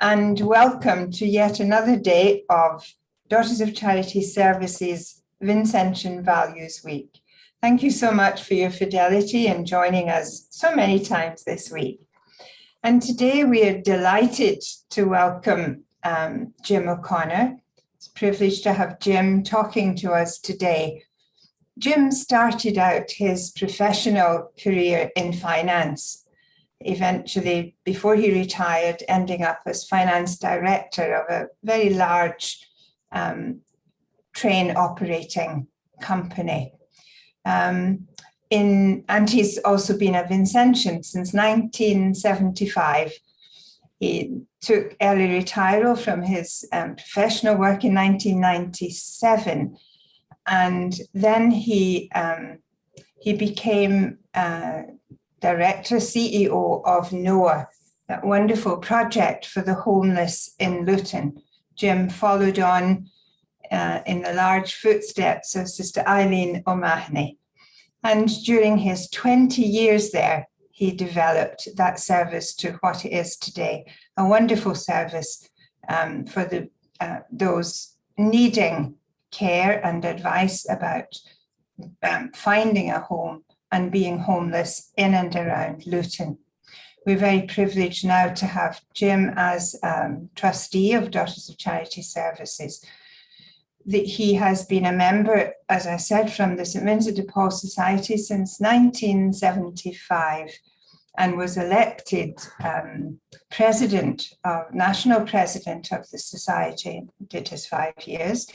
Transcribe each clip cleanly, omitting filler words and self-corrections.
and welcome to yet another day of Daughters of Charity Services Vincentian Values Week. Thank you so much for your fidelity in joining us so many times this week. And today we are delighted to welcome Jim O'Connor. It's a privilege to have Jim talking to us today. Jim started out his professional career in finance, eventually, before he retired, ending up as finance director of a very large train operating company. And he's also been a Vincentian since 1975. He took early retirement from his professional work in 1997, and then he became Director, CEO of NOAH, that wonderful project for the homeless in Luton. Jim followed on in the large footsteps of Sister Eileen O'Mahony. And during his 20 years there, he developed that service to what it is today, a wonderful service for those needing care and advice about finding a home and being homeless in and around Luton. We're very privileged now to have Jim as trustee of Daughters of Charity Services. He has been a member, as I said, from the St. Vincent de Paul Society since 1975 and was elected national president of the society, did his 5 years.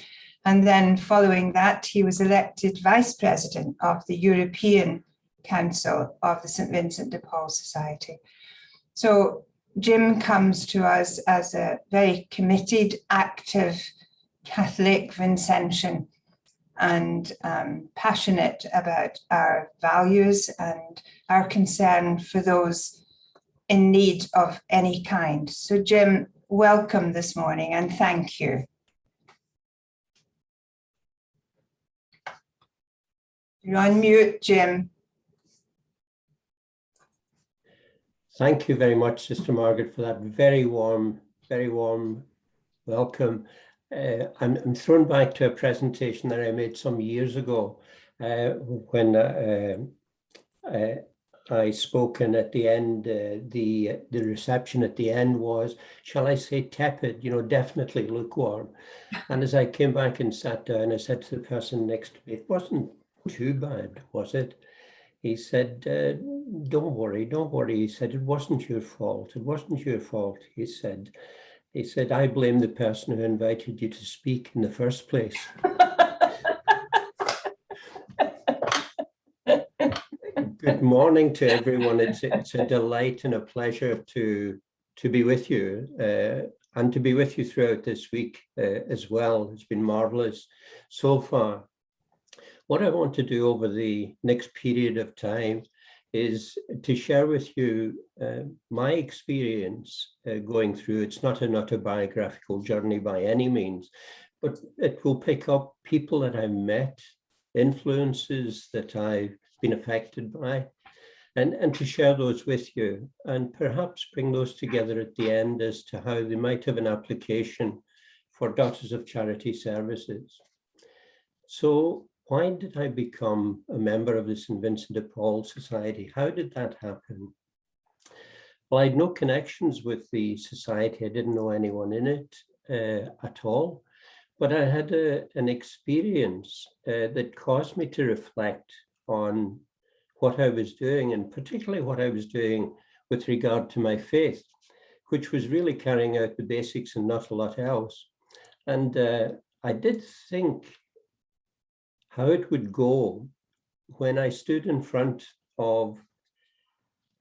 And then following that, he was elected vice president of the European Council of the St. Vincent de Paul Society. So Jim comes to us as a very committed, active Catholic Vincentian and passionate about our values and our concern for those in need of any kind. So Jim, welcome this morning and thank you. You're on mute, Jim. Thank you very much, Sister Margaret, for that very warm welcome. I'm thrown back to a presentation that I made some years ago when I spoke, and at the end, the reception at the end was, shall I say tepid, definitely lukewarm. And as I came back and sat down, I said to the person next to me, it wasn't too bad, was it? He said, don't worry. He said, it wasn't your fault. He said, I blame the person who invited you to speak in the first place. Good morning to everyone. It's a delight and a pleasure to be with you and to be with you throughout this week as well. It's been marvelous so far. What I want to do over the next period of time is to share with you my experience going through. It's not an autobiographical journey by any means, but it will pick up people that I've met, influences that I've been affected by, and to share those with you and perhaps bring those together at the end as to how they might have an application for Daughters of Charity Services. So, why did I become a member of the St. Vincent de Paul Society? How did that happen? Well, I had no connections with the society. I didn't know anyone in it at all. But I had an experience that caused me to reflect on what I was doing, and particularly what I was doing with regard to my faith, which was really carrying out the basics and not a lot else. And I did think how it would go when I stood in front of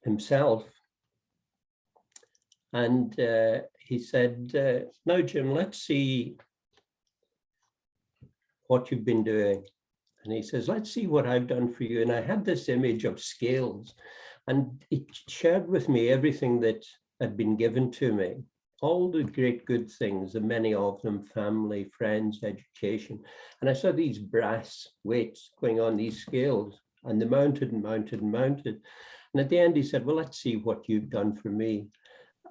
himself and he said, now Jim, let's see what you've been doing. And he says, let's see what I've done for you. And I had this image of scales, and it shared with me everything that had been given to me. All the great good things, the many of them, family, friends, education. And I saw these brass weights going on these scales, and they mounted and mounted and mounted. And at the end, he said, well, let's see what you've done for me.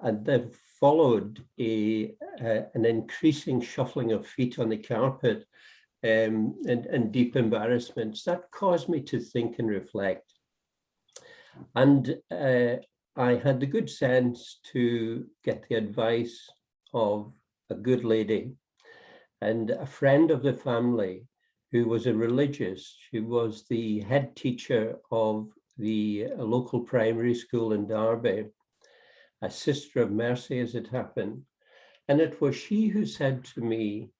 And the followed an increasing shuffling of feet on the carpet and deep embarrassments. That caused me to think and reflect. And I had the good sense to get the advice of a good lady and a friend of the family who was a religious. She was the head teacher of the local primary school in Derby, a sister of mercy as it happened. And it was she who said to me,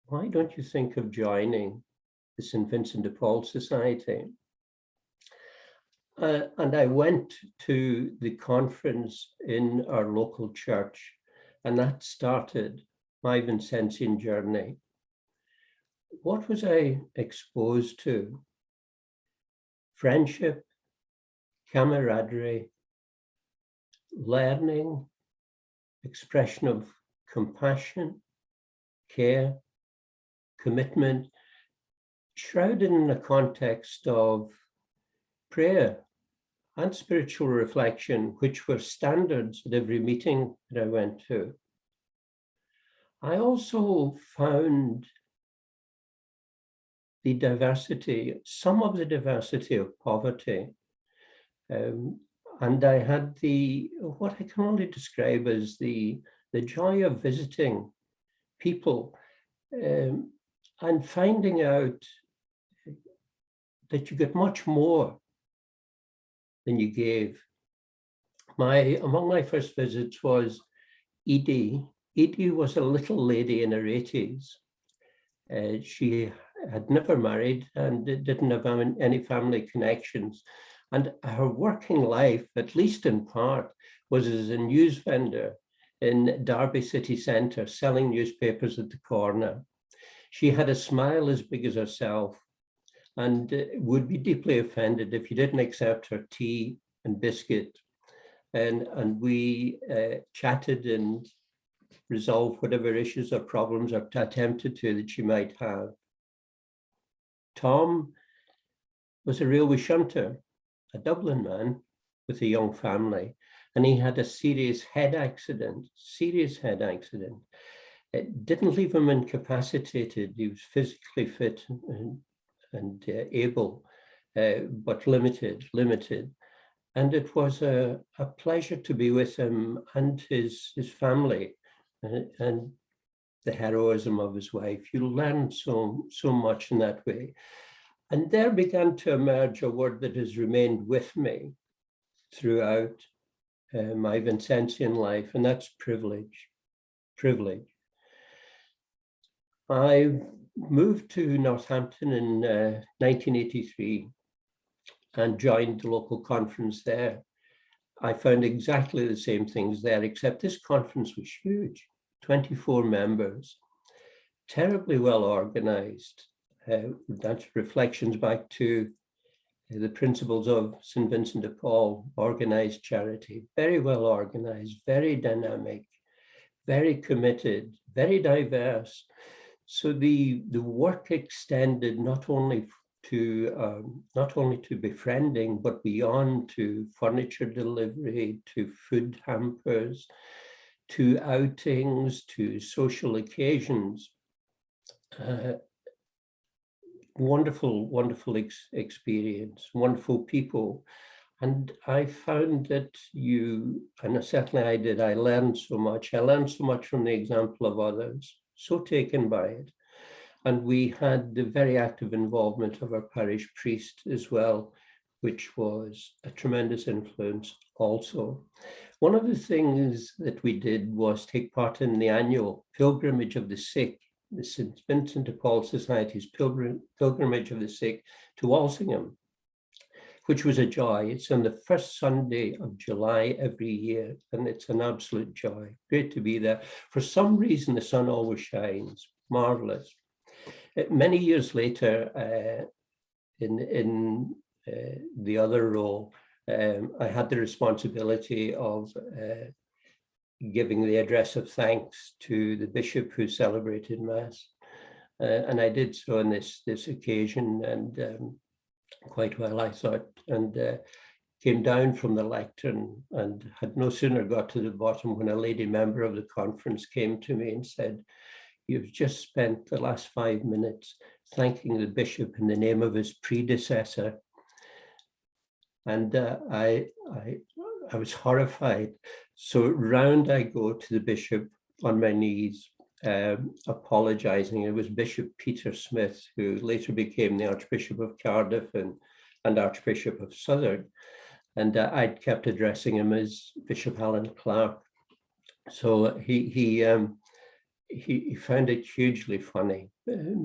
why don't you think of joining the St. Vincent de Paul Society? And I went to the conference in our local church, and that started my Vincentian journey. What was I exposed to? Friendship, camaraderie, learning, expression of compassion, care, commitment, shrouded in a context of prayer and spiritual reflection, which were standards at every meeting that I went to. I also found the diversity, some of the diversity of poverty. And I had what I can only describe as the joy of visiting people and finding out that you get much more than you gave. Among my first visits was Edie. Edie was a little lady in her 80s. She had never married and didn't have any family connections. And her working life, at least in part, was as a news vendor in Derby city centre, selling newspapers at the corner. She had a smile as big as herself and would be deeply offended if you didn't accept her tea and biscuit. And we chatted and resolved whatever issues or problems or attempted to that she might have. Tom was a railway shunter, a Dublin man with a young family, and he had a serious head accident. It didn't leave him incapacitated. He was physically fit and able, but limited. And it was a pleasure to be with him and his family and the heroism of his wife. You learn so much in that way. And there began to emerge a word that has remained with me throughout my Vincentian life, and that's privilege. Privilege. I moved to Northampton in 1983 and joined the local conference there. I found exactly the same things there, except this conference was huge, 24 members, terribly well organized. That's reflections back to the principles of St. Vincent de Paul, organized charity, very well organized, very dynamic, very committed, very diverse. So the work extended not only to befriending, but beyond, to furniture delivery, to food hampers, to outings, to social occasions. Wonderful experience, wonderful people. And I found that and certainly I did, I learned so much. I learned so much from the example of others, so taken by it. And we had the very active involvement of our parish priest as well, which was a tremendous influence also. One of the things that we did was take part in the annual pilgrimage of the sick, the St. Vincent de Paul Society's pilgrimage of the sick to Walsingham, which was a joy. It's on the first Sunday of July every year, and it's an absolute joy. Great to be there. For some reason, the sun always shines. Marvelous. Many years later, in the other role, I had the responsibility of giving the address of thanks to the bishop who celebrated Mass. And I did so on this occasion, and quite well, I thought, and came down from the lectern and had no sooner got to the bottom when a lady member of the conference came to me and said, "You've just spent the last 5 minutes thanking the bishop in the name of his predecessor." And I was horrified. So round I go to the bishop on my knees, apologizing. It was Bishop Peter Smith, who later became the Archbishop of Cardiff and Archbishop of Southwark. And I'd kept addressing him as Bishop Alan Clark. So he found it hugely funny.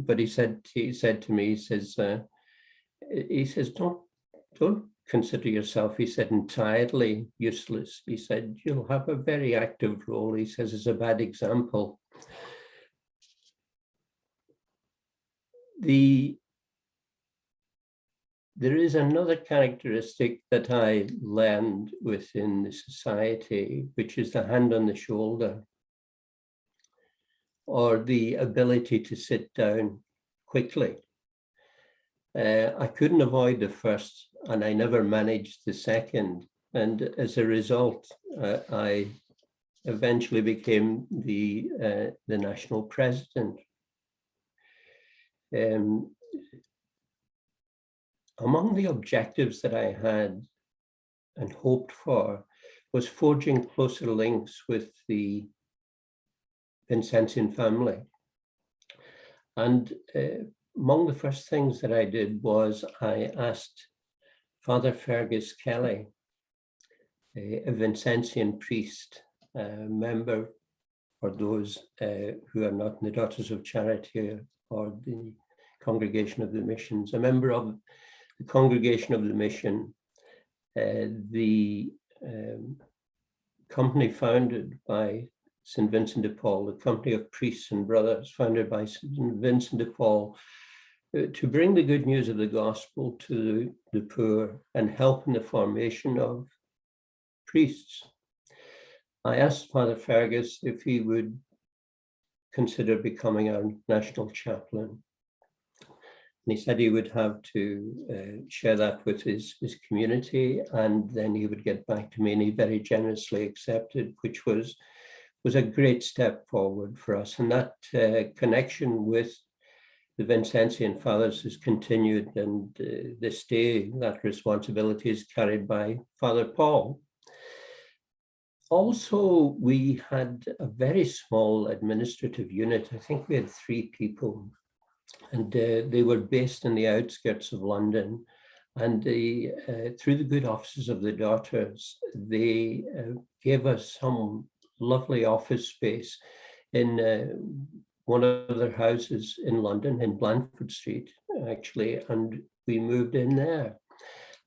But he said to me, he says, don't consider yourself, he said, entirely useless. He said, you'll have a very active role. He says, it's a bad example. There is another characteristic that I learned within the society, which is the hand on the shoulder, or the ability to sit down quickly. I couldn't avoid the first, and I never managed the second. And as a result, I eventually became the national president. Among the objectives that I had and hoped for was forging closer links with the Vincentian family. And among the first things that I did was I asked Father Fergus Kelly, a Vincentian priest, member for those who are not in the Daughters of Charity or the Congregation of the Missions, a member of the Congregation of the Mission, the company founded by St. Vincent de Paul, the company of priests and brothers founded by St. Vincent de Paul, to bring the good news of the gospel to the poor and help in the formation of priests. I asked Father Fergus if he would consider becoming our national chaplain. And he said he would have to share that with his community, and then he would get back to me, and he very generously accepted, which was a great step forward for us. And that connection with the Vincentian Fathers has continued, and this day that responsibility is carried by Father Paul. Also, we had a very small administrative unit. I think we had 3 people. And they were based in the outskirts of London. And through the good offices of the Daughters, they gave us some lovely office space in one of their houses in London, in Blandford Street, actually, and we moved in there.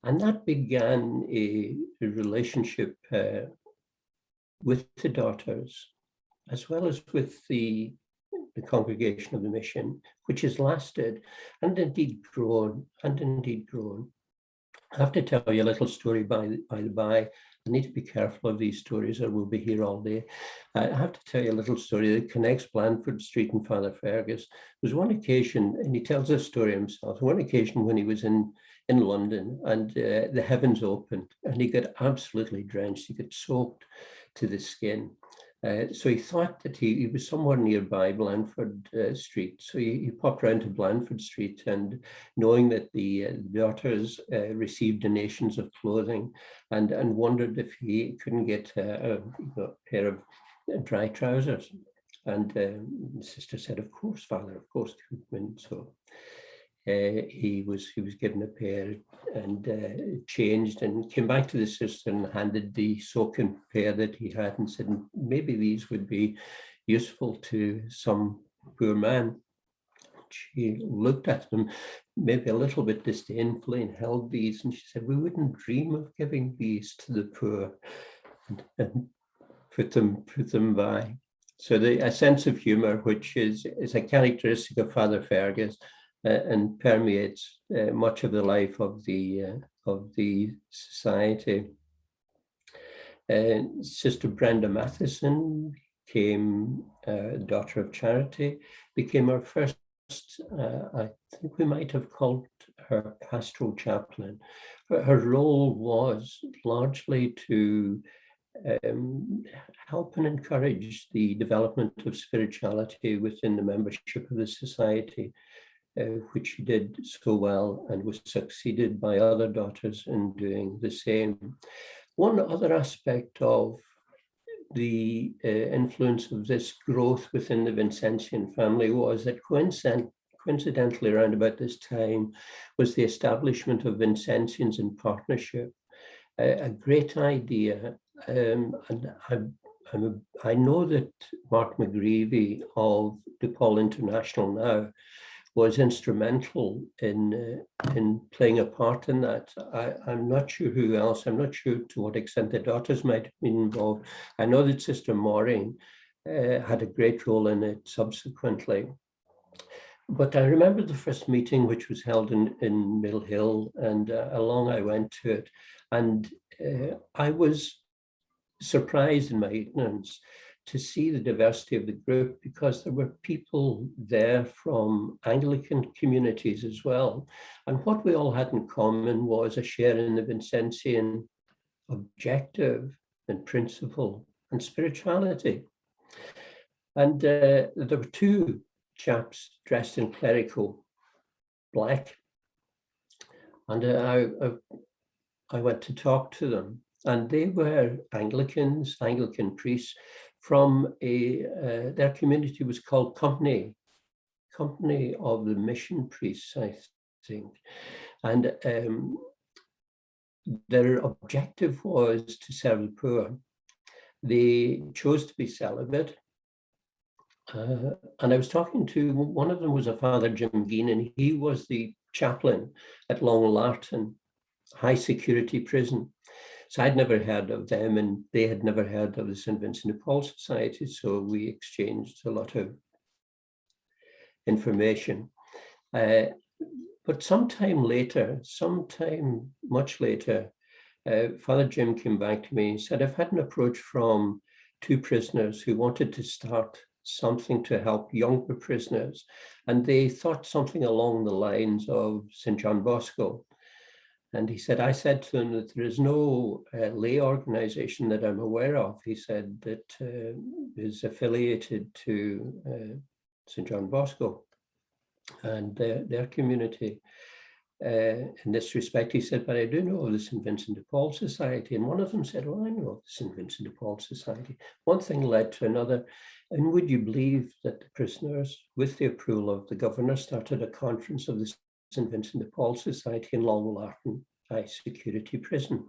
And that began a relationship with the Daughters, as well as with the Congregation of the Mission, which has lasted and indeed grown, I have to tell you a little story by the by. I need to be careful of these stories or we'll be here all day. I have to tell you a little story that connects Blandford Street and Father Fergus. There was one occasion, and he tells this story himself, one occasion when he was in London and the heavens opened and he got absolutely drenched. He got soaked to the skin. So he thought that he was somewhere nearby Blandford Street. So he popped round to Blandford Street, and knowing that the Daughters received donations of clothing, and wondered if he couldn't get a pair of dry trousers. And the sister said, "Of course, Father, of course." And so he was given a pair and changed, and came back to the sister and handed the soaking pair that he had and said, "Maybe these would be useful to some poor man." She looked at them maybe a little bit disdainfully and held these, and she said, "We wouldn't dream of giving these to the poor," and put them by. So a sense of humor, which is a characteristic of Father Fergus, and permeates much of the life of the society. Sister Brenda Matheson became Daughter of Charity, became our first, I think we might have called her pastoral chaplain. Her role was largely to help and encourage the development of spirituality within the membership of the society, which she did so well and was succeeded by other daughters in doing the same. One other aspect of the influence of this growth within the Vincentian family was that coincidentally around about this time was the establishment of Vincentians in partnership, a great idea. And I know that Mark McGreevy of DePaul International now was instrumental in playing a part in that. I'm not sure who else, I'm not sure to what extent the daughters might have been involved. I know that Sister Maureen had a great role in it subsequently. But I remember the first meeting, which was held in Mill Hill, and along I went to it. And I was surprised in my ignorance to see the diversity of the group, because there were people there from Anglican communities as well. And what we all had in common was a share in the Vincentian objective and principle and spirituality. And there were two chaps dressed in clerical black. And I went to talk to them. And they were Anglicans, Anglican priests from their community was called Company of the Mission Priests, I think. And their objective was to serve the poor. They chose to be celibate. And I was talking to, one of them was a Father Jim Geen, and he was the chaplain at Long Lartin high security prison. So I'd never heard of them, and they had never heard of the St. Vincent de Paul Society. So we exchanged a lot of information. But sometime much later, Father Jim came back to me and said, I've had an approach from two prisoners who wanted to start something to help younger prisoners. And they thought something along the lines of St. John Bosco. And he said, I said to him that there is no lay organization that I'm aware of. He said that is affiliated to St. John Bosco and their community. In this respect, he said, but I do know of the St. Vincent de Paul Society. And one of them said, well, I know of the St. Vincent de Paul Society. One thing led to another. And would you believe that the prisoners, with the approval of the governor, started a conference of the St. Vincent de Paul Society in Long Lartin high security prison.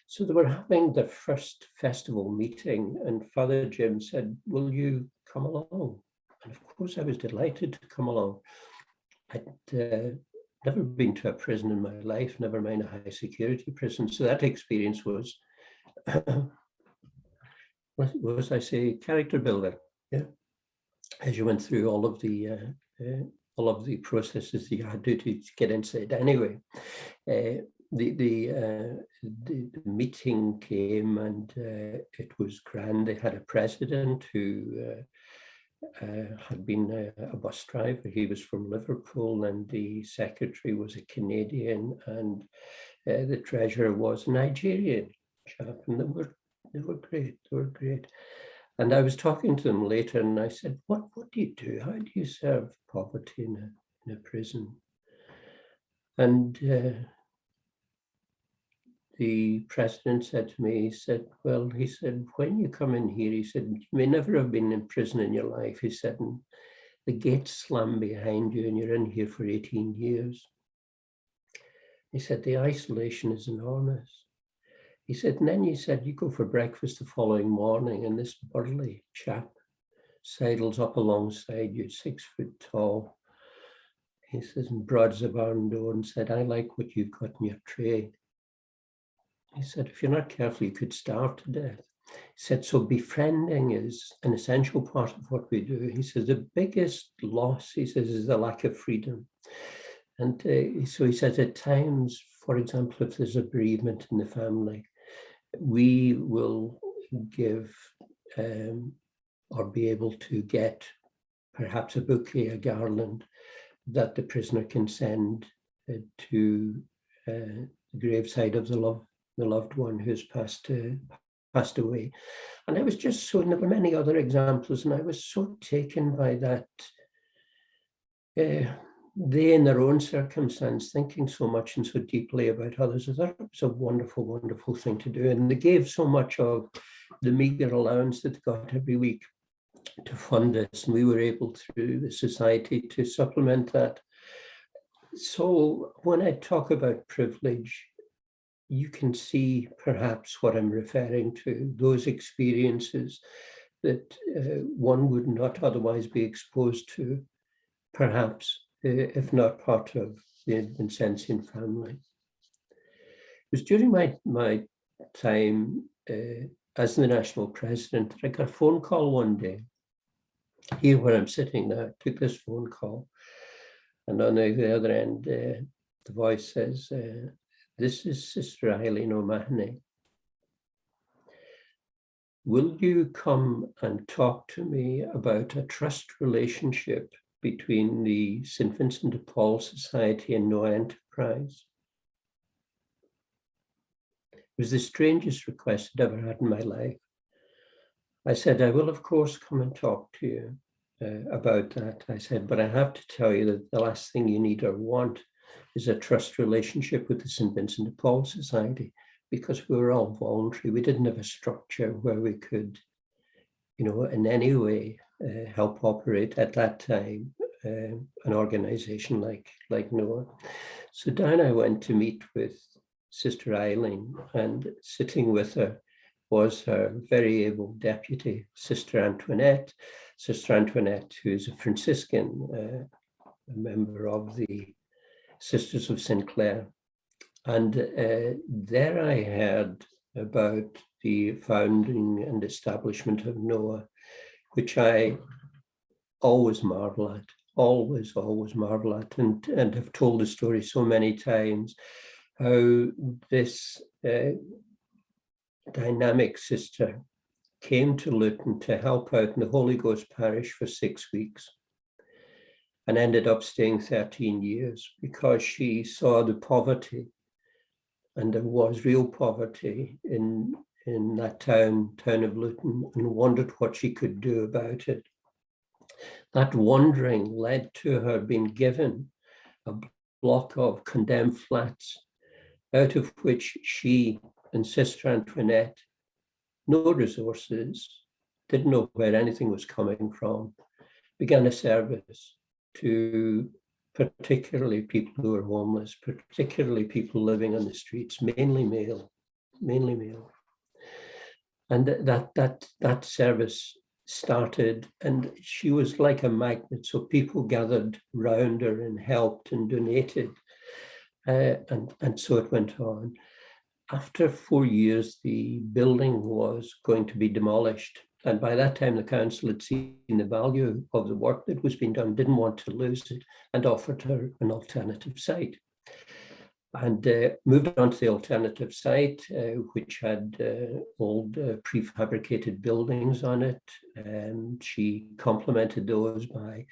So they were having their first festival meeting, and Father Jim said, will you come along? And of course I was delighted to come along. I'd never been to a prison in my life, never mind a high security prison. So that experience was, what was I say, character building. Yeah, as you went through all of the processes that you had to get inside. Anyway, the meeting came, and it was grand. They had a president who had been a bus driver. He was from Liverpool, and the secretary was a Canadian, and the treasurer was a Nigerian chap, and they were great. They were great. And I was talking to them later, and I said, what do you do? How do you serve poverty in a prison? And the president said to me, he said, when you come in here, he said, you may never have been in prison in your life. He said, and the gates slam behind you and you're in here for 18 years. He said, the isolation is enormous. He said, and then he said, you go for breakfast the following morning, and this burly chap sidles up alongside you, 6 foot tall. He says, and broads the barn door and said, I like what you've got in your tray. He said, if you're not careful, you could starve to death. He said, so befriending is an essential part of what we do. He says, the biggest loss, he says, is the lack of freedom. And so he says, at times, for example, if there's a bereavement in the family, we will give or be able to get perhaps a bouquet, a garland that the prisoner can send to the graveside of the loved one who's passed away. And I was just so, and there were many other examples, and I was so taken by that. They, in their own circumstance, thinking so much and so deeply about others, I thought it was a wonderful, wonderful thing to do. And they gave so much of the meager allowance that they got every week to fund this, and we were able, through the society, to supplement that. So when I talk about privilege, you can see perhaps what I'm referring to, those experiences that one would not otherwise be exposed to, perhaps, if not part of the Vincentian family. It was during my time as the national president that I got a phone call one day, here where I'm sitting now. I took this phone call, and on the other end, the voice says, "This is Sister Eileen O'Mahony. Will you come and talk to me about a trust relationship between the St. Vincent de Paul Society and Noah Enterprise?" It was the strangest request I'd ever had in my life. I said, "I will, of course, come and talk to you about that." I said, "But I have to tell you that the last thing you need or want is a trust relationship with the St. Vincent de Paul Society, because we were all voluntary. We didn't have a structure where we could, in any way help operate at that time an organization like Noah." So down I went to meet with Sister Eileen, and sitting with her was her very able deputy, Sister Antoinette. Sister Antoinette, who is a Franciscan, a member of the Sisters of St. Clair. And there I heard about the founding and establishment of Noah, which I always marvel at, always marvel at, and have told the story so many times, how this dynamic sister came to Luton to help out in the Holy Ghost parish for 6 weeks, and ended up staying 13 years because she saw the poverty, and there was real poverty in that town of Luton, and wondered what she could do about it. That wondering led to her being given a block of condemned flats, out of which she and Sister Antoinette, no resources, didn't know where anything was coming from, began a service to particularly people who are homeless, particularly people living on the streets, mainly male. And that service started, and she was like a magnet. So people gathered round her and helped and donated. And so it went on. After 4 years, the building was going to be demolished. And by that time, the council had seen the value of the work that was being done, didn't want to lose it, and offered her an alternative site. And moved on to the alternative site, which had old prefabricated buildings on it. And she complemented those by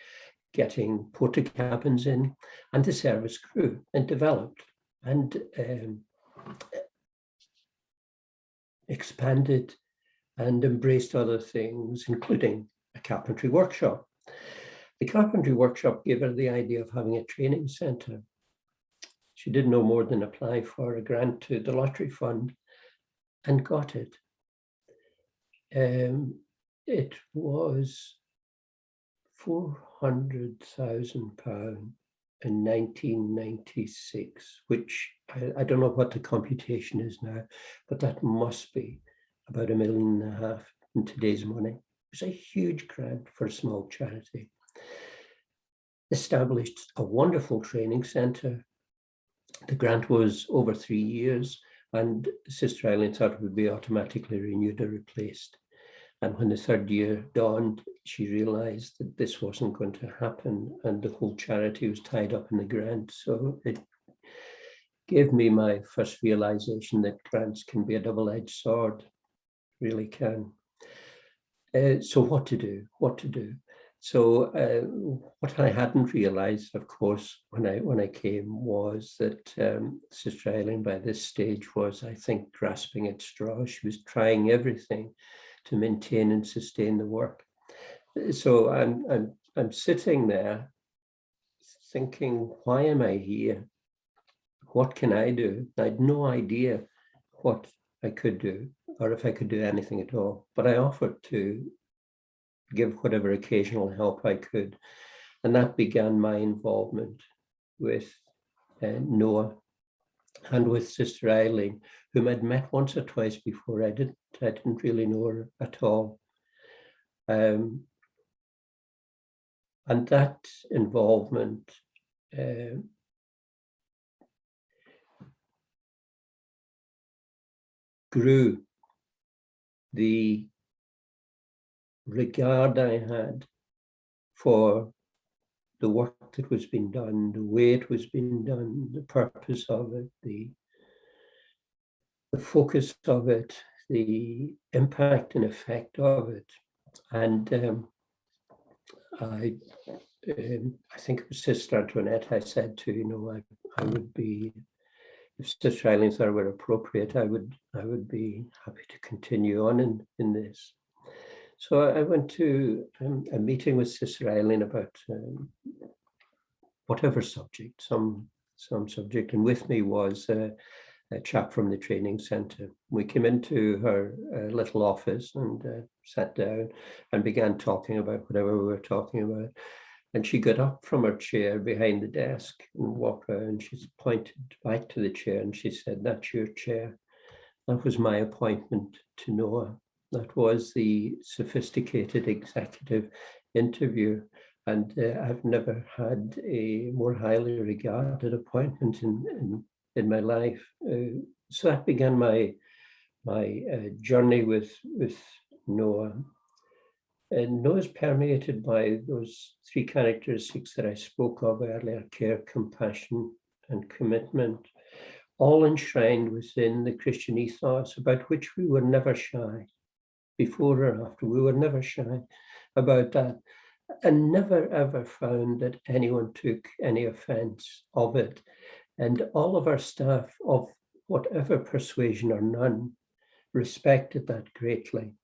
getting porta cabins in, and the service grew and developed and expanded and embraced other things, including a carpentry workshop. The carpentry workshop gave her the idea of having a training centre. She did no more than apply for a grant to the lottery fund and got it. It was £400,000 in 1996, which I don't know what the computation is now, but that must be about £1.5 million in today's money. It was a huge grant for a small charity. Established a wonderful training centre. The grant was over 3 years, and Sister Eileen thought it would be automatically renewed or replaced. And when the third year dawned, she realised that this wasn't going to happen, and the whole charity was tied up in the grant. So it gave me my first realisation that grants can be a double-edged sword, really can. So what to do? So what I hadn't realized, of course, when I came was that Sister Eileen by this stage was, I think, grasping at straws. She was trying everything to maintain and sustain the work. So I'm sitting there thinking, why am I here? What can I do? I had no idea what I could do or if I could do anything at all, but I offered to give whatever occasional help I could. And that began my involvement with Noah and with Sister Eileen, whom I'd met once or twice before. I didn't really know her at all. And that involvement grew the regard I had for the work that was being done, the way it was being done, the purpose of it, the focus of it, the impact and effect of it. And I think it was Sister Antoinette I said to, I would be, if Sister Eileen thought it were appropriate, I would be happy to continue on in this. So I went to a meeting with Sister Eileen about whatever subject, some subject, and with me was a chap from the training centre. We came into her little office and sat down and began talking about whatever we were talking about. And she got up from her chair behind the desk and walked around, and she pointed back to the chair and she said, "That's your chair." That was my appointment to Noah. That was the sophisticated executive interview. And I've never had a more highly regarded appointment in my life. So that began my journey with Noah. And Noah is permeated by those three characteristics that I spoke of earlier: care, compassion, and commitment, all enshrined within the Christian ethos, about which we were never shy, before or after. We were never shy about that, and never ever found that anyone took any offense of it. And all of our staff, of whatever persuasion or none, respected that greatly.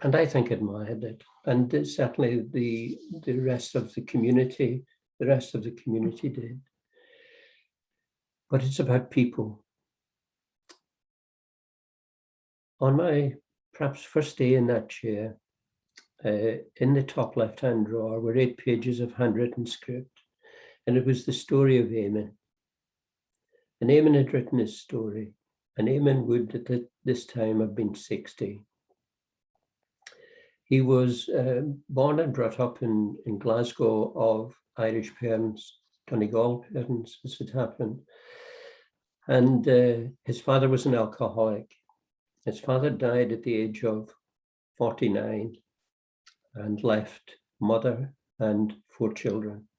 And I think admired it. And certainly the rest of the community did. But it's about people. On my perhaps first day in that chair, in the top left-hand drawer were 8 pages of handwritten script, and it was the story of Eamon. And Eamon had written his story, and Eamon would at this time have been 60. He was born and brought up in Glasgow of Irish parents, Donegal parents, as it happened. And his father was an alcoholic. His father died at the age of 49 and left mother and 4 children.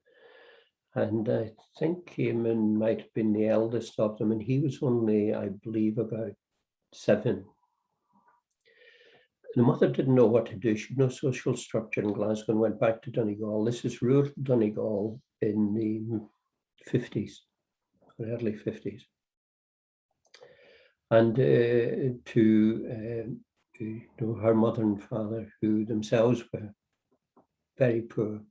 And I think Eamon might have been the eldest of them, and he was only, I believe, about 7. The mother didn't know what to do. She had no social structure in Glasgow and went back to Donegal. This is rural Donegal in the 50s, or early 50s. And to her mother and father, who themselves were very poor,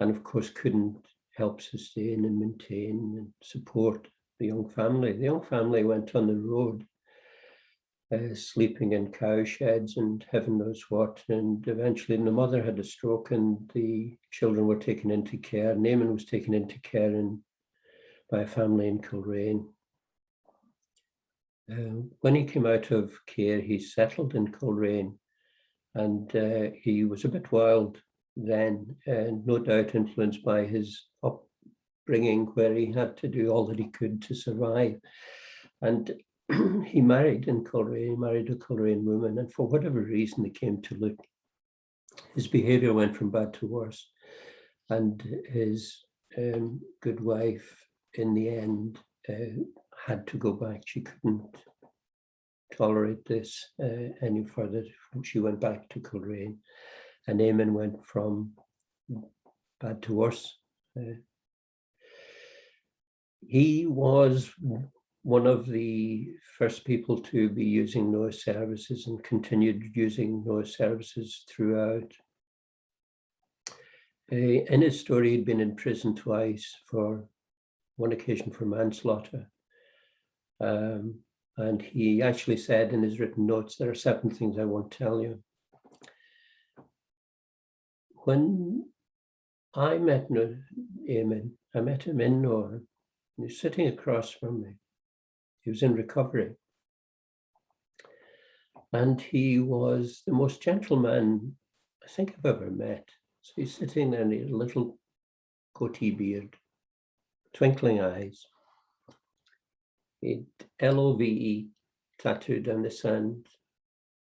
and of course couldn't help sustain and maintain and support the young family. The young family went on the road, sleeping in cow sheds and heaven knows what. And eventually the mother had a stroke and the children were taken into care. Eamon was taken into care by a family in Kilrain. When he came out of care, he settled in Kilrain, and he was a bit wild then, and no doubt influenced by his upbringing, where he had to do all that he could to survive. And he married in Kilrain. He married a Kilrain woman, and for whatever reason they came to look, his behaviour went from bad to worse, and his good wife in the end had to go back. She couldn't tolerate this any further. She went back to Kilrain, and Eamon went from bad to worse. He was one of the first people to be using Noah services and continued using Noah services throughout. In his story, he'd been in prison twice, for one occasion for manslaughter. And he actually said in his written notes, there are 7 things I won't tell you. When I met Eamon, I met him in Noah. He was sitting across from me. He was in recovery. And he was the most gentle man I think I've ever met. So he's sitting there and he had a little goatee beard, twinkling eyes. He'd LOVE tattooed on his hand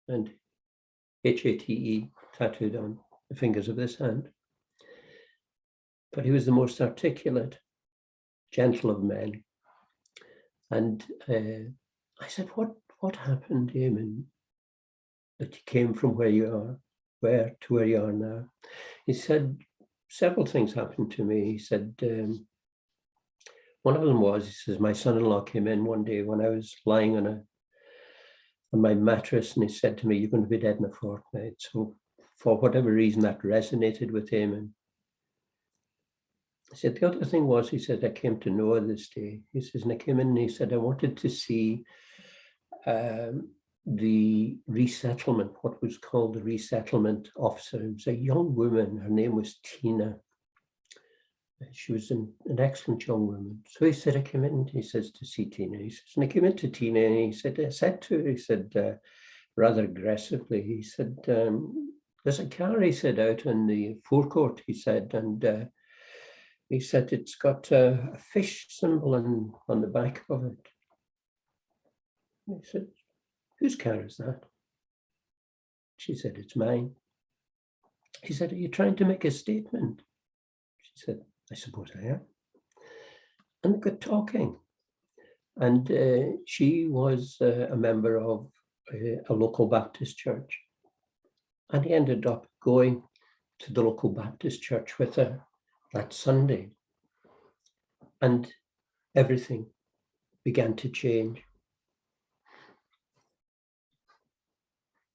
and HATE tattooed on the fingers of this hand. But he was the most articulate, gentle of men. And I said, what happened, Eamon, that you came from where you are, to where you are now? He said, several things happened to me. He said, one of them was, he says, my son-in-law came in one day when I was lying on my mattress, and he said to me, you're going to be dead in a fortnight. So for whatever reason, that resonated with him. And he said, the other thing was, he said, I came to Noah this day. He says, and I came in and he said, I wanted to see the resettlement, what was called the resettlement officer. It was a young woman. Her name was Tina. She was an excellent young woman. So he said, I came in, he says, to see Tina. He says, and I came into Tina and he said, I said to her, he said, rather aggressively, he said, there's a car, he said, out in the forecourt, he said, and he said, it's got a fish symbol on the back of it. And he said, whose car is that? She said, it's mine. He said, are you trying to make a statement? She said, I suppose I am. And they got talking. And she was a member of a local Baptist church. And he ended up going to the local Baptist church with her that Sunday. And everything began to change.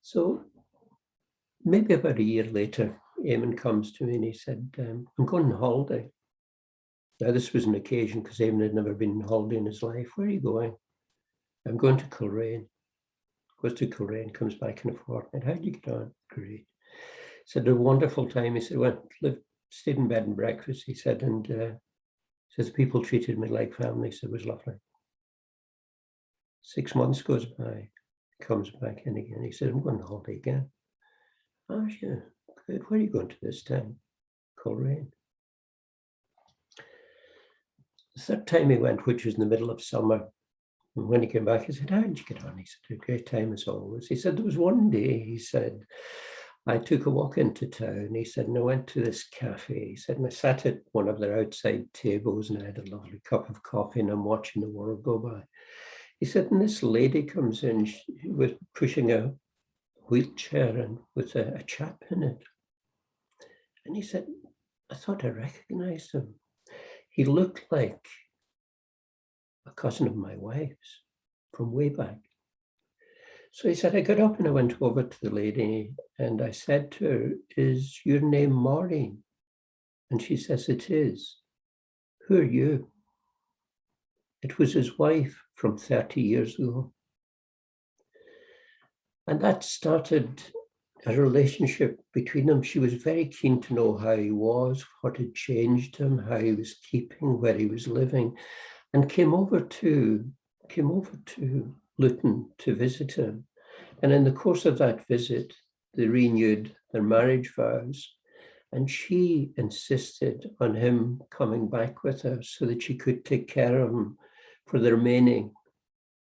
So maybe about a year later, Eamon comes to me and he said, I'm going on holiday. Now, this was an occasion because Eamon had never been on holiday in his life. Where are you going? I'm going to Kilrain. Goes to Kilrain, comes back in a fortnight. How did you get on? Great. He said, a wonderful time. He said, stayed in bed and breakfast, he said, and says, people treated me like family. He said, it was lovely. 6 months goes by, comes back in again. He said, I'm going on holiday again. Oh, yeah, good. Where are you going to this time? Kilrain. The third time he went, which was in the middle of summer, and when he came back, he said, how did you get on? He said, a great time as always. He said, there was one day, he said, I took a walk into town. He said, and I went to this cafe. He said, and I sat at one of their outside tables and I had a lovely cup of coffee and I'm watching the world go by. He said, and this lady comes in, she was pushing a wheelchair and with a chap in it. And he said, I thought I recognized him. He looked like a cousin of my wife's from way back. So he said, I got up and I went over to the lady and I said to her, is your name Maureen? And she says, it is. Who are you? It was his wife from 30 years ago. And that started a relationship between them. She was very keen to know how he was, what had changed him, how he was keeping, where he was living, and came over to Luton to visit him. And in the course of that visit, they renewed their marriage vows. And she insisted on him coming back with her so that she could take care of him for the remaining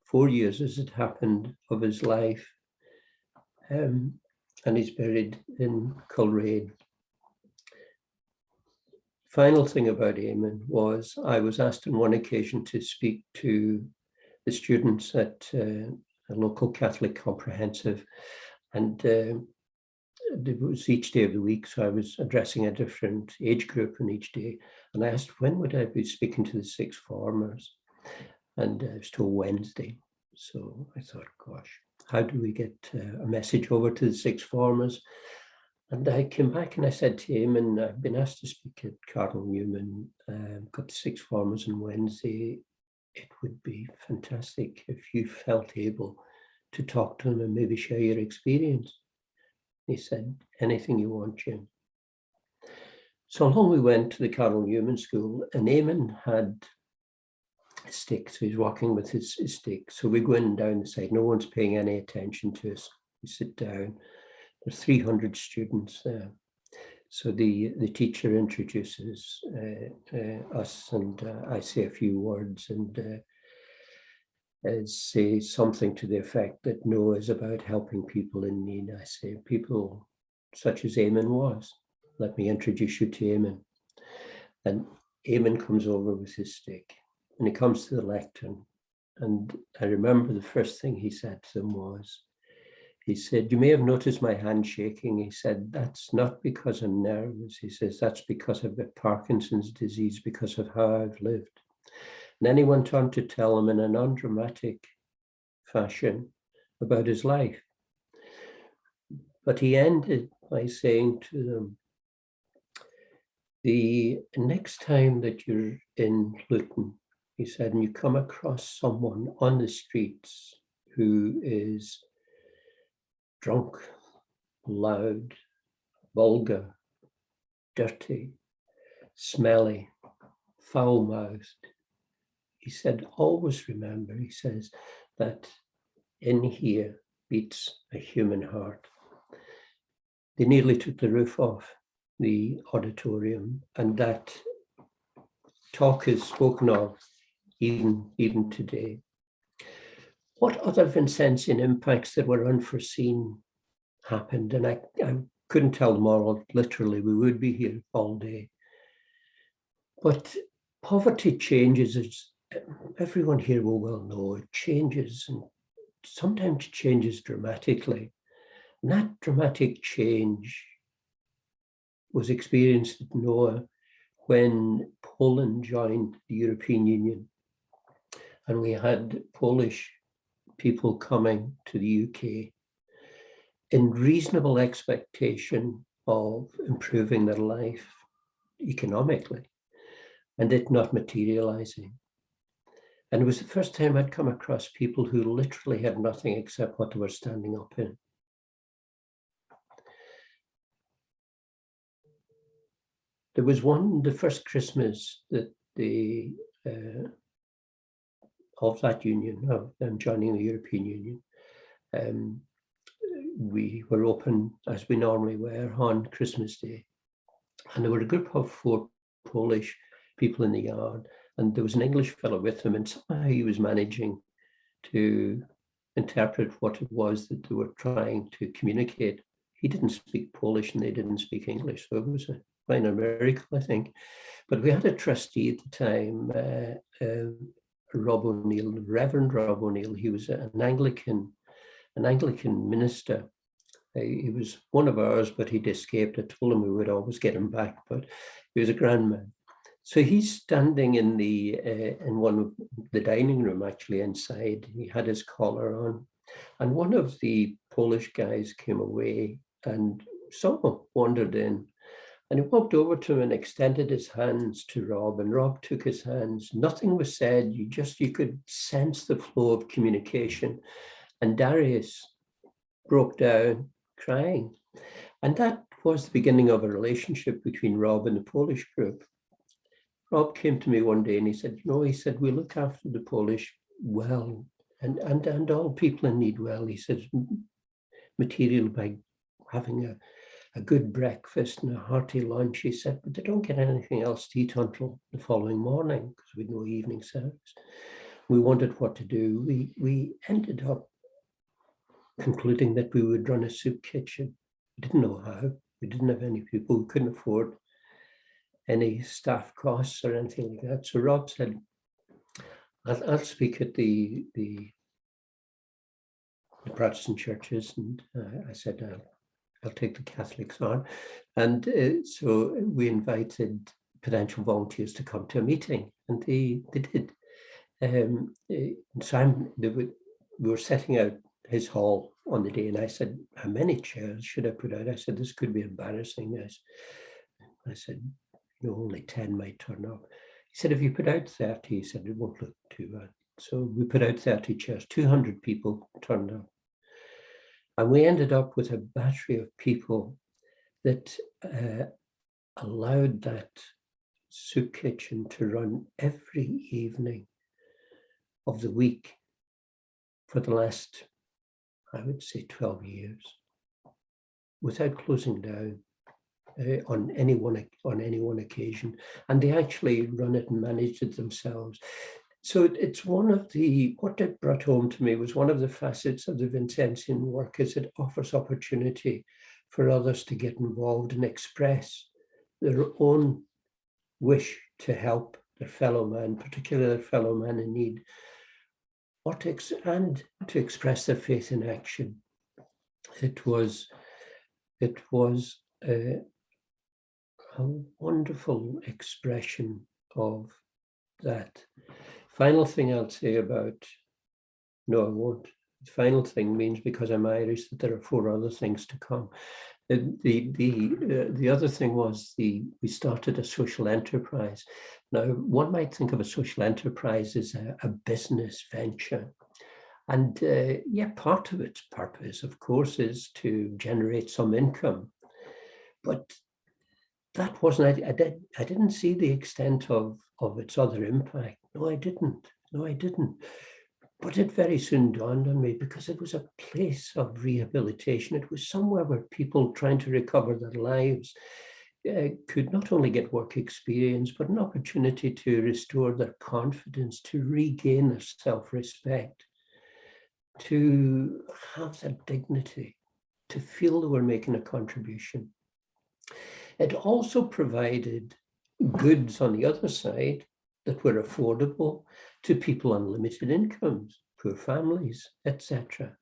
4 years, as it happened, of his life. And he's buried in Kilrain. Final thing about Eamon was I was asked on one occasion to speak to the students at a local Catholic comprehensive, and it was each day of the week, so I was addressing a different age group in each day. And I asked, when would I be speaking to the sixth formers? And I was told Wednesday. So I thought, gosh, how do we get a message over to the sixth formers? And I came back and I said to him, and I've been asked to speak at Cardinal Newman, got the sixth formers on Wednesday. It would be fantastic if you felt able to talk to them and maybe share your experience. He said, anything you want, Jim. So along we went to the Cardinal Newman School, and Eamon had a stick, so he's walking with his stick. So we're going down the side, no one's paying any attention to us. We sit down, there's 300 students there. So the teacher introduces us, and I say a few words and say something to the effect that Noah is about helping people in need. I say, people such as Eamon was. Let me introduce you to Eamon. And Eamon comes over with his stick, and he comes to the lectern. And I remember the first thing he said to them was, he said, you may have noticed my hand shaking. He said, that's not because I'm nervous. He says, that's because I've got Parkinson's disease, because of how I've lived. And then he went on to tell them in an undramatic fashion about his life. But he ended by saying to them, the next time that you're in Luton, he said, and you come across someone on the streets who is drunk, loud, vulgar, dirty, smelly, foul-mouthed, he said, always remember, he says, that in here beats a human heart. They nearly took the roof off the auditorium, and that talk is spoken of even today. What other Vincentian impacts that were unforeseen happened? And I couldn't tell them all, literally, we would be here all day. But poverty changes, as everyone here will well know, it changes, and sometimes changes dramatically. And that dramatic change was experienced at Noah when Poland joined the European Union. And we had Polish people coming to the UK in reasonable expectation of improving their life economically, and it not materializing. And it was the first time I'd come across people who literally had nothing except what they were standing up in. There was the first Christmas that of that union, of them joining the European Union, we were open as we normally were on Christmas Day. And there were a group of 4 Polish people in the yard, and there was an English fellow with them, and somehow he was managing to interpret what it was that they were trying to communicate. He didn't speak Polish and they didn't speak English, so it was a minor miracle, I think. But we had a trustee at the time, Rob O'Neill, Reverend Rob O'Neill. He was an Anglican minister. He was one of ours, but he'd escaped. I told him we would always get him back, but he was a grand man. So he's standing in one of the dining room, actually inside. He had his collar on, and one of the Polish guys came away, and someone wandered in, and he walked over to him and extended his hands to Rob, and Rob took his hands. Nothing was said. You could sense the flow of communication, and Darius broke down crying, and that was the beginning of a relationship between Rob and the Polish group. Rob came to me one day and he said, he said, we look after the Polish well, and all people in need well. He says, material by having a good breakfast and a hearty lunch, he said, but they don't get anything else to eat until the following morning because we had no evening service. We wondered what to do. We ended up concluding that we would run a soup kitchen. We didn't know how. We didn't have any people. We couldn't afford any staff costs or anything like that. So Rob said, I'll speak at the Protestant churches. And I said, I'll take the Catholics on. And so we invited potential volunteers to come to a meeting, and they did. So we were setting out his hall on the day, and I said, how many chairs should I put out? I said, this could be embarrassing. I said, only 10 might turn up. He said, if you put out 30, he said, it won't look too bad. So we put out 30 chairs, 200 people turned up. And we ended up with a battery of people that allowed that soup kitchen to run every evening of the week for the last, I would say, 12 years, without closing down on any one occasion. And they actually run it and manage it themselves. So it's one of what it brought home to me was one of the facets of the Vincentian work is it offers opportunity for others to get involved and express their own wish to help their fellow man, particularly their fellow man in need, and to express their faith in action. It was a wonderful expression of that. Final thing I'll say about, no, I won't. The final thing means because I'm Irish that there are 4 other things to come. The other thing was we started a social enterprise. Now, one might think of a social enterprise as a business venture. And part of its purpose, of course, is to generate some income. But that wasn't, I didn't see the extent of its other impact. No, I didn't. But it very soon dawned on me because it was a place of rehabilitation. It was somewhere where people trying to recover their lives could not only get work experience, but an opportunity to restore their confidence, to regain their self-respect, to have that dignity, to feel they were making a contribution. It also provided goods on the other side that were affordable to people on limited incomes, poor families, etc.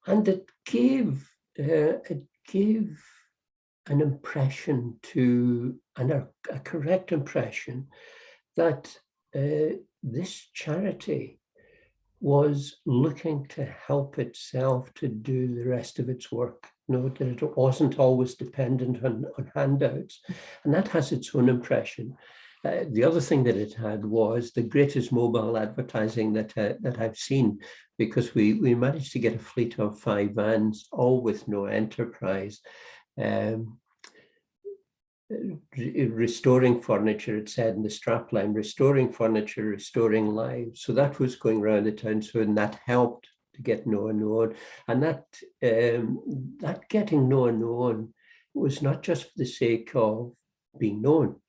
And it gave an impression a correct impression that this charity was looking to help itself to do the rest of its work. That it wasn't always dependent on handouts. And that has its own impression. The other thing that it had was the greatest mobile advertising that I've seen, because we managed to get a fleet of 5 vans, all with no enterprise, restoring furniture, it said in the strapline, restoring furniture, restoring lives. So that was going around the town, and that helped to get known. And that getting known was not just for the sake of being known.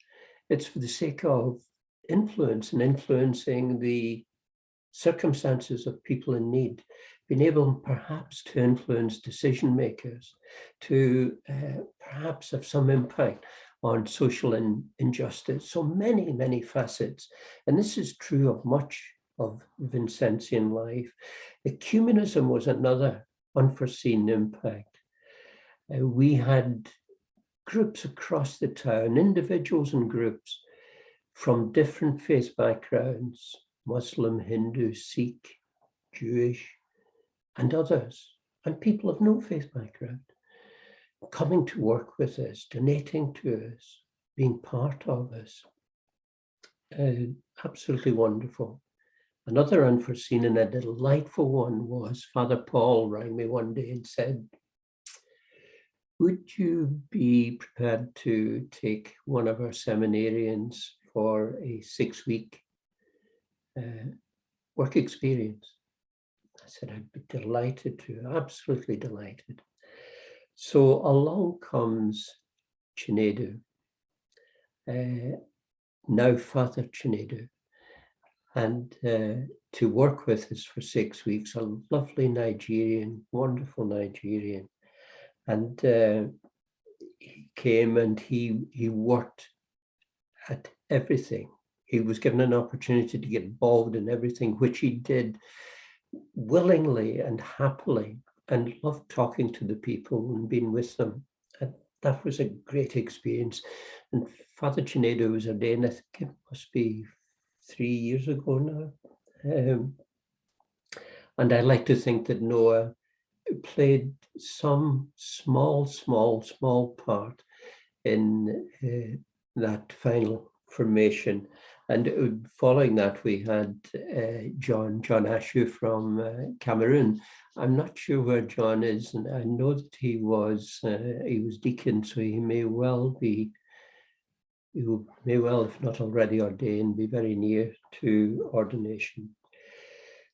It's for the sake of influence and influencing the circumstances of people in need, being able perhaps to influence decision makers, to perhaps have some impact on social injustice. So many facets. And this is true of much of Vincentian life. Ecumenism was another unforeseen impact. We had groups across the town, individuals and groups from different faith backgrounds, Muslim, Hindu, Sikh, Jewish, and others, and people of no faith background, coming to work with us, donating to us, being part of us. Absolutely wonderful. Another unforeseen and a delightful one was Father Paul rang me one day and said, would you be prepared to take one of our seminarians for a 6-week work experience? I said, I'd be delighted to, absolutely delighted. So along comes Chinedu, now Father Chinedu, and to work with us for 6 weeks, a lovely Nigerian, wonderful Nigerian. And he came and he worked at everything. He was given an opportunity to get involved in everything, which he did willingly and happily. and loved talking to the people and being with them. And that was a great experience. And Father Chinedo was ordained, I think it must be 3 years ago now. And I like to think that Noah played some small part in that final formation. And following that, we had John Ashu from Cameroon. I'm not sure where John is, and I know that he was deacon, so he may well, if not already ordained, be very near to ordination.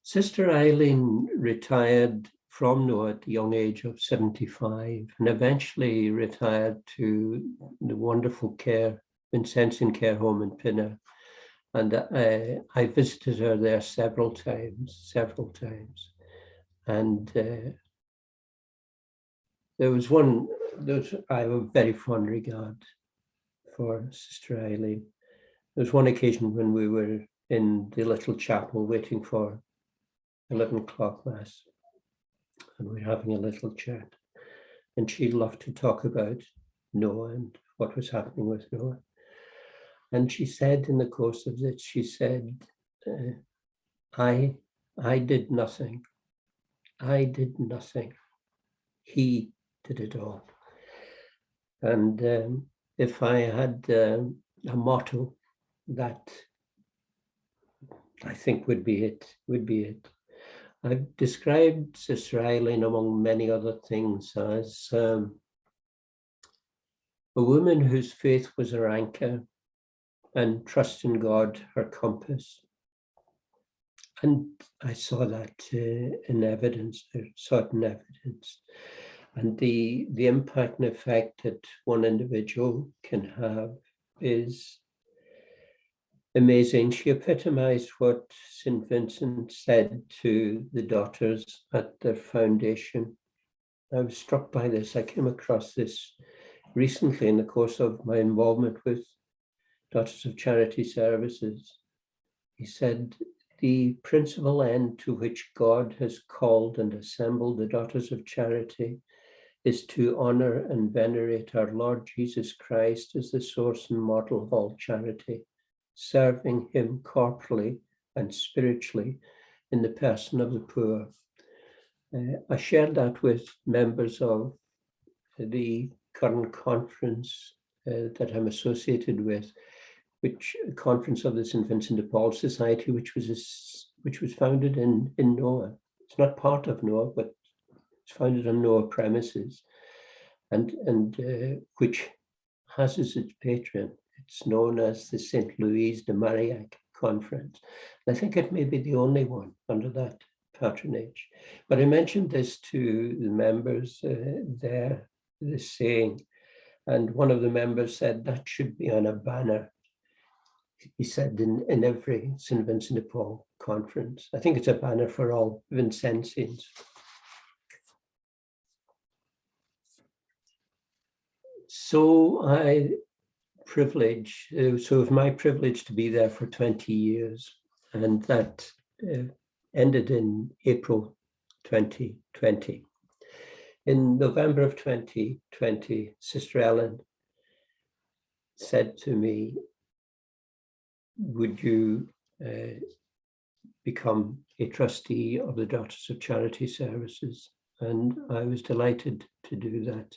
Sister Eileen retired from Noah at the young age of 75 and eventually retired to the wonderful Vincentian care home in Pinner. And I visited her there several times. And I have a very fond regard for Sister Eileen. There was one occasion when we were in the little chapel waiting for 11 o'clock mass, and we were having a little chat. And she loved to talk about Noah and what was happening with Noah. And she said in the course of this, she said, I did nothing. I did nothing. He did it all. And if I had a motto, that I think would be it. I've described Sister Eileen, among many other things, as a woman whose faith was her anchor and trust in God her compass. And I saw that in evidence, certain evidence. And the impact and effect that one individual can have is amazing. She epitomized what St. Vincent said to the daughters at their foundation. I was struck by this. I came across this recently in the course of my involvement with Daughters of Charity Services. He said, the principal end to which God has called and assembled the Daughters of Charity is to honor and venerate our Lord Jesus Christ as the source and model of all charity, serving him corporally and spiritually in the person of the poor. I shared that with members of the current conference that I'm associated with, which a conference of the St. Vincent de Paul Society, which was founded in Noah. It's not part of Noah, but it's founded on Noah premises, and which has as its patron, it's known as the St. Louis de Marillac Conference. And I think it may be the only one under that patronage. But I mentioned this to the members there, this saying, and one of the members said that should be on a banner. He said in every St. Vincent de Paul conference. I think it's a banner for all Vincentians. So it was my privilege to be there for 20 years, and that ended in April 2020. In November of 2020, Sister Ellen said to me, would you become a trustee of the Daughters of Charity Services? And I was delighted to do that.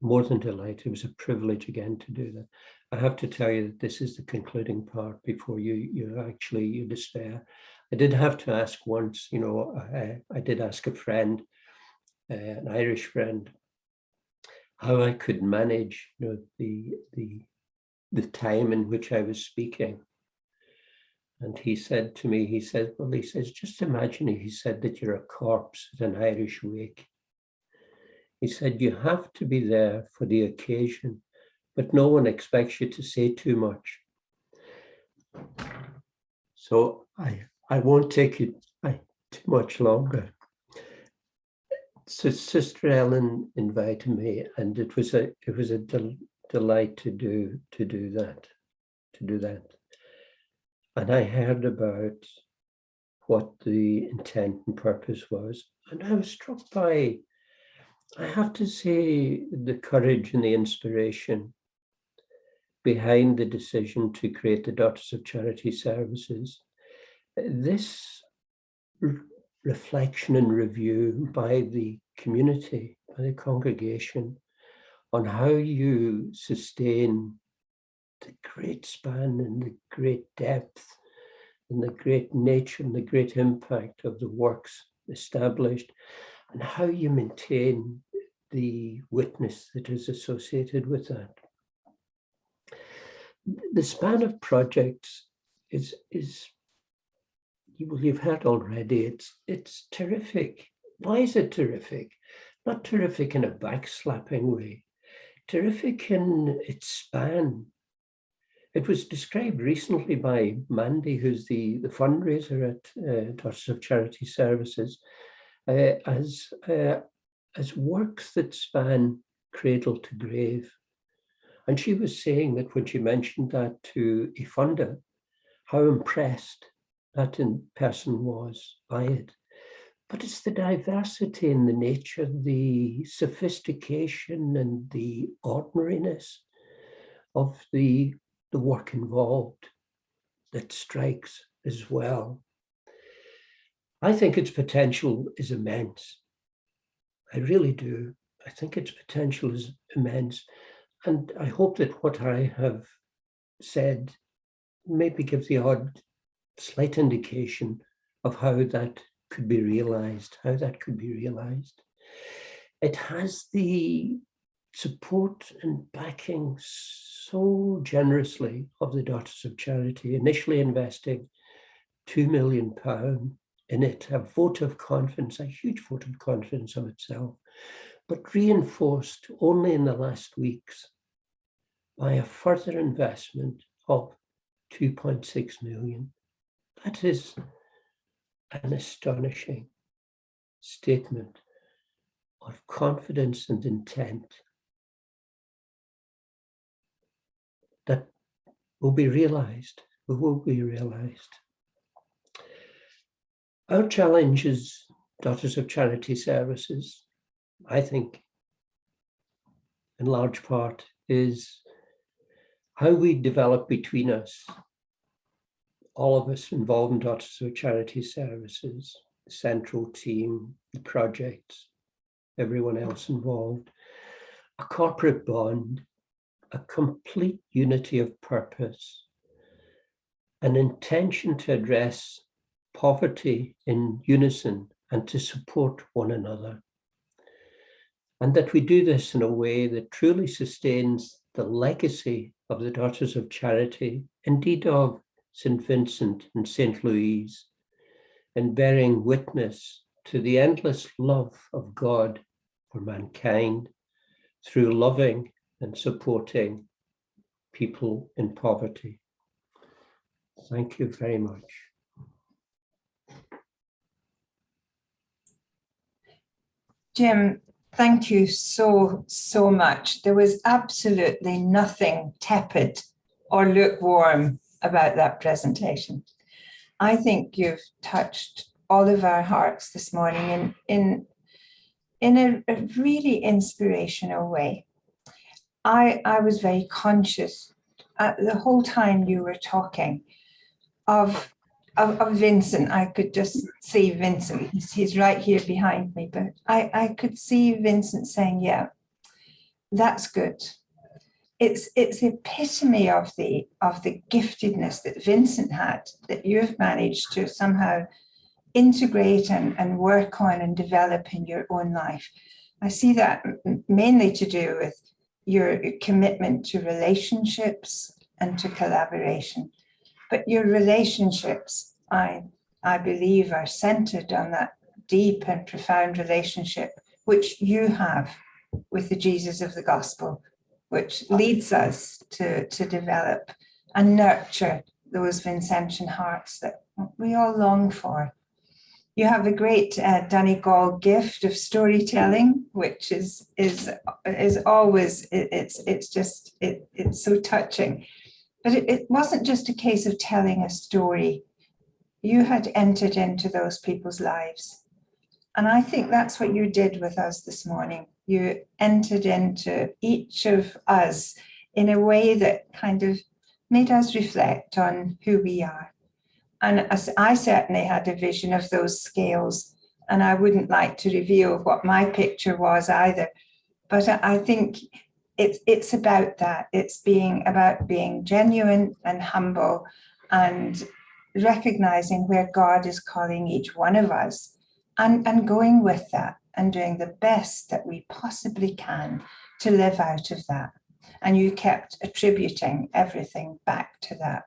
More than delighted. It was a privilege again to do that. I have to tell you that this is the concluding part before you despair. I did have to ask once, I did ask a friend, an Irish friend, how I could manage the time in which I was speaking. And he said to me, just imagine, he said, that you're a corpse at an Irish wake. He said, you have to be there for the occasion, but no one expects you to say too much. So I won't take it too much longer. So Sister Ellen invited me, and it was a delight to do that. And I heard about what the intent and purpose was. And I was struck by, I have to say, the courage and the inspiration behind the decision to create the Daughters of Charity Services. This reflection and review by the community, by the congregation, on how you sustain the great span and the great depth and the great nature and the great impact of the works established, and how you maintain the witness that is associated with that. The span of projects is well, you've heard already, it's terrific. Why is it terrific? Not terrific in a backslapping way, terrific in its span. It was described recently by Mandy, who's the fundraiser at Daughters of Charity Services, as works that span cradle to grave. And she was saying that when she mentioned that to a funder, how impressed that person was by it. But it's the diversity in the nature, the sophistication and the ordinariness of the work involved that strikes as well. I think its potential is immense. I really do. I think its potential is immense. And I hope that what I have said maybe gives the odd slight indication of how that could be realized, It has the support and backing so generously of the Daughters of Charity, initially investing £2 million in it, a vote of confidence, a huge vote of confidence of itself, but reinforced only in the last weeks by a further investment of 2.6 million. That is an astonishing statement of confidence and intent that will be realized. Our challenge as Daughters of Charity Services, I think, in large part, is how we develop between us, all of us involved in Daughters of Charity Services, the central team, the projects, everyone else involved, a corporate bond, a complete unity of purpose, an intention to address poverty in unison and to support one another. And that we do this in a way that truly sustains the legacy of the Daughters of Charity, indeed of St. Vincent and St. Louise, in bearing witness to the endless love of God for mankind through loving and supporting people in poverty. Thank you very much. Jim, thank you so much. There was absolutely nothing tepid or lukewarm about that presentation. I think you've touched all of our hearts this morning in a really inspirational way. I was very conscious the whole time you were talking of Vincent. I could just see Vincent. He's right here behind me, but I could see Vincent saying, yeah, that's good. It's the epitome of the giftedness that Vincent had, that you've managed to somehow integrate and work on and develop in your own life. I see that mainly to do with your commitment to relationships and to collaboration. But your relationships, I believe, are centered on that deep and profound relationship which you have with the Jesus of the gospel, which leads us to develop and nurture those Vincentian hearts that we all long for. You have a great Donegal gift of storytelling, which is always, it's so touching. But it wasn't just a case of telling a story. You had entered into those people's lives And I think that's what you did with us this morning. You entered into each of us in a way that kind of made us reflect on who we are. And as I certainly had a vision of those scales, and I wouldn't like to reveal what my picture was either. But I think it's about that. It's about being genuine and humble and recognizing where God is calling each one of us and going with that and doing the best that we possibly can to live out of that. And you kept attributing everything back to that.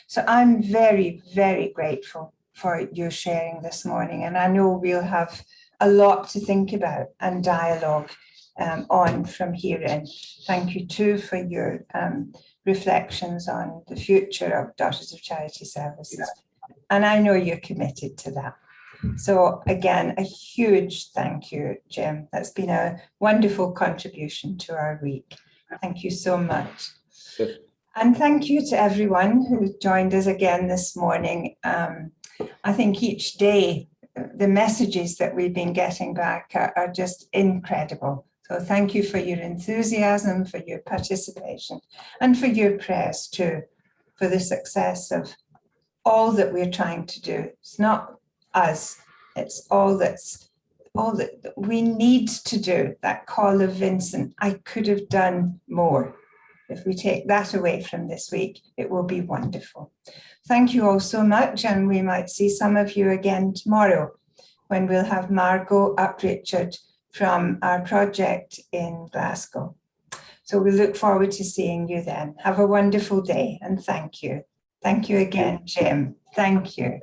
So I'm very, very grateful for your sharing this morning. And I know we'll have a lot to think about and dialogue on from here in. Thank you too for your reflections on the future of Daughters of Charity Services. And I know you're committed to that. So again, a huge thank you, Jim. That's been a wonderful contribution to our week. Thank you so much. And thank you to everyone who joined us again this morning. I think each day, the messages that we've been getting back are just incredible. So thank you for your enthusiasm, for your participation, and for your prayers too, for the success of all that we're trying to do. It's not us, it's all that we need to do. That call of Vincent, I could have done more. If we take that away from this week, it will be wonderful. Thank you all so much, and we might see some of you again tomorrow when we'll have Margot Uprichard from our project in Glasgow. So we look forward to seeing you then. Have a wonderful day, and thank you. Thank you again, Jim. Thank you.